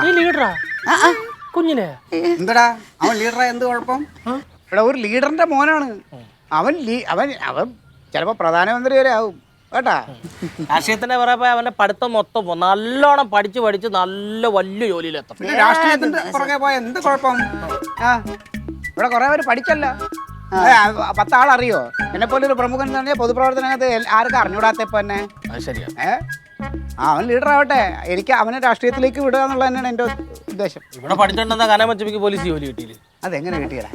നീ ലീഡറാ കുഞ്ഞിനെ? എന്താടാ അവൻ ലീഡറാ? എന്ത് കുഴപ്പം? ഇവിടെ ഒരു ലീഡറിന്റെ മോനാണ് അവൻ. അവൻ ചിലപ്പോ പ്രധാനമന്ത്രി വരെ ആവും കേട്ടാ. രാഷ്ട്രീയത്തിന്റെ പറയുമ്പോ അവന്റെ പഠിത്തം മൊത്തം നല്ലോണം പഠിച്ച് നല്ല വലിയ ജോലിയിലെത്തും. രാഷ്ട്രീയത്തിന്റെ പുറകെ പോയ എന്ത് കുഴപ്പം? ഇവിടെ കുറെ പേര് പഠിച്ചല്ല. 10 ആളറിയോ എന്നെ പോലെ ഒരു പ്രമുഖൻ എന്ന് പറഞ്ഞാൽ പൊതുപ്രവർത്തനത്തെ ആർക്കും അറിഞ്ഞൂടാത്തപ്പോ തന്നെ. ശരിയാ. അവൻ ലീഡർ ആവട്ടെ, എനിക്ക് അവനെ രാഷ്ട്രീയത്തിലേക്ക് വിടുക എന്നുള്ള തന്നെയാണ് എന്റെ ഉദ്ദേശം. ഇവിടെ പഠിച്ചോണ്ടെന്നാ കനമച്ചപ്പിക്ക് പോലീസ് ജോലി കിട്ടിയില്ലേ? അതെങ്ങനെ കിട്ടിയടാ?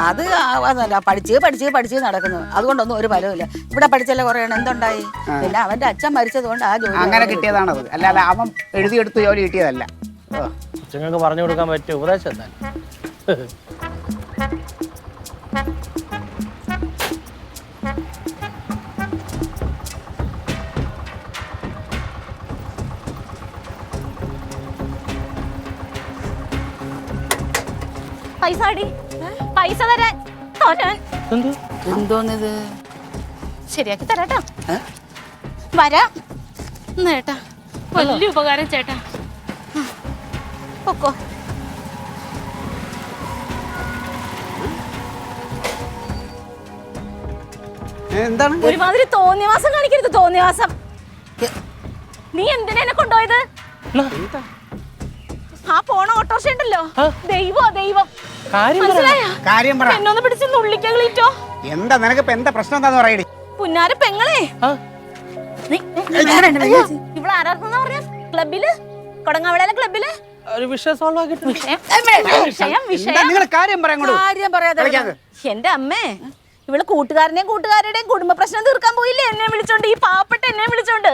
അത് അതല്ല, പഠിച്ച് നടക്കുന്നു. അതുകൊണ്ടൊന്നും ഒരു ഫലവുമില്ല. ഇവിടെ പഠിച്ചല്ലേ കുറേ എന്തുണ്ടായി? പിന്നെ അവന്റെ അച്ഛൻ മരിച്ചതുകൊണ്ട് ആ ജോലി അങ്ങനെ കിട്ടിയതാണത്, അല്ലാതെ അവൻ എഴുതിയെടുത്ത് ജോലി കിട്ടിയതല്ല. കൊച്ചുങ്ങൾക്ക് പറഞ്ഞു കൊടുക്കാൻ പറ്റിയ ഉപദേശം എന്താ? പൈസ തരാൻ എന്തോന്നിത്? ശരിയാക്കി തരാട്ടോ. വരാം ചേട്ടാ, വലിയ ഉപകാരം ചേട്ടാ. പൊക്കോ. എന്താണ് ഒരുമാതിരി തോന്നിയവാസം കാണിക്കരുത്, തോന്നിയവാസം. നീ എന്തിനാ എന്നെ കൊണ്ടുപോയത്? ആ പോണ ഓട്ടോറിക്ഷ ഉണ്ടല്ലോ, ദൈവം. കാര്യം പറ. എന്നൊന്ന് പിടിച്ച് നുള്ളിക്കളീറ്റോ. എന്താ നിനക്ക് എന്താ പ്രശ്നം? എന്താന്ന് പറയടി. പുന്നാര പെങ്ങളെ, ഇവിടെ ആരാർക്കെന്നാ പറഞ്ഞ ക്ലബില്, കൊടങ്ങാവിളയിലെ ക്ലബില് ഒരു വിഷയം സോൾവ് ആക്കിട്ട് എന്റെ അമ്മേ, ഇവള് കൂട്ടുകാരുടെയും കുടുംബ പ്രശ്നം തീർക്കാൻ പോയില്ലേ എന്നെ വിളിച്ചോണ്ട്, ഈ പാവപ്പെട്ട എന്നെ വിളിച്ചോണ്ട്.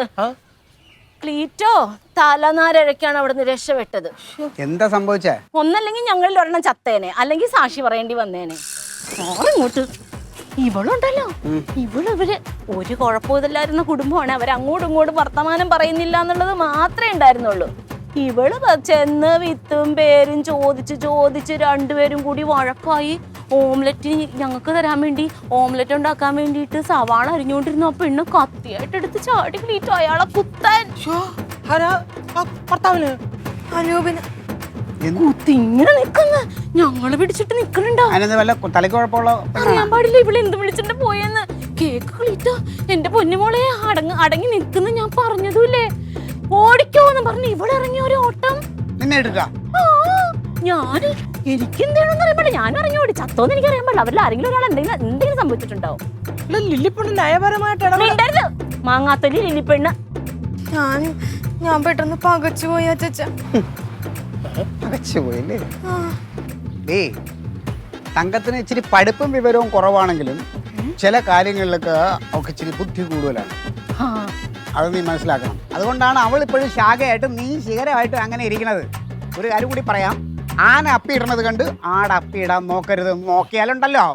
ക്ലീറ്റോ തലനാരഴക്കാണ് അവിടുന്ന് രക്ഷപ്പെട്ടത്. എന്താ സംഭവിച്ചേ? ഒന്നല്ലെങ്കിൽ ഞങ്ങളിൽ ഒരെണ്ണം ചത്തേനെ, അല്ലെങ്കിൽ സാക്ഷി പറയേണ്ടി വന്നേനെ. ഇങ്ങോട്ട് ഇവളുണ്ടല്ലോ, ഇവര് ഒരു കുഴപ്പമില്ലായിരുന്ന കുടുംബമാണ്. അവരങ്ങോട്ടും ഇങ്ങോട്ടും വർത്തമാനം പറയുന്നില്ല എന്നുള്ളത് മാത്രമേ ഉണ്ടായിരുന്നുള്ളൂ. ഇവള് ചെന്ന് വിത്തും പേരും ചോദിച്ച് രണ്ടുപേരും കൂടി വഴക്കായി. ഓംലെറ്റ് ഞങ്ങൾക്ക് തരാൻ വേണ്ടി, ഓംലെറ്റ് ഉണ്ടാക്കാൻ വേണ്ടിയിട്ട് സവാള അരിഞ്ഞുകൊണ്ടിരുന്നു. ആ പെണ്ണ് കത്തിയായിട്ട് എടുത്ത് ചാടി ക്ലീറ്റോ അയാളെ കുത്താൻ. കുത്തിങ്ങനെ നിക്കുന്ന ഞങ്ങള് പിടിച്ചിട്ട് നിക്കണുണ്ടോ? അറിയാൻ പാടില്ല ഇവള് എന്ത് വിളിച്ചിട്ട് പോയെന്ന്. കേക്ക് ക്ലീറ്റോ, എന്റെ പൊന്നുമോളെ അടങ്ങി നിക്കുന്ന ഞാൻ പറഞ്ഞതുമില്ലേ. ഓടിക്കോന്ന് പറഞ്ഞ് ഇവളിറങ്ങിയ ഒരു ഓട്ടം. ഞാന് എനിക്കെന്താണെന്ന് അറിയാൻ പാടില്ല, ഞാനും ഇറങ്ങി ഓടി. ചത്തോന്ന് എനിക്ക് അറിയാൻ പാടില്ല. അവരിൽ ആരെങ്കിലും ഒരാൾ എന്തെങ്കിലും സംഭവിച്ചിട്ടുണ്ടാവും. ലില്ലിപ്പെണ്ണ് നയപരമായിട്ട് മാങ്ങാത്തൊലി ലില്ലിപ്പെണ്ണ്. ഞാൻ പെട്ടെന്ന് പകച്ചുപോയി അച്ഛാ. തങ്കത്തിന് ഇച്ചിരി പഠിപ്പും വിവരവും കുറവാണെങ്കിലും ചില കാര്യങ്ങളിലൊക്കെ അവൾക്ക് ഇച്ചിരി ബുദ്ധി കൂടുതലാണ്. അത് നീ മനസ്സിലാക്കണം. അതുകൊണ്ടാണ് അവൾ ഇപ്പോഴും ശാഖയായിട്ടും നീ ശിഖരമായിട്ടും അങ്ങനെ ഇരിക്കുന്നത്. ഒരു കാര്യം കൂടി പറയാം, ആന അപ്പിയിടുന്നത് കണ്ട് ആട അപ്പിയിടാൻ നോക്കരുത്. നോക്കിയാലുണ്ടല്ലോ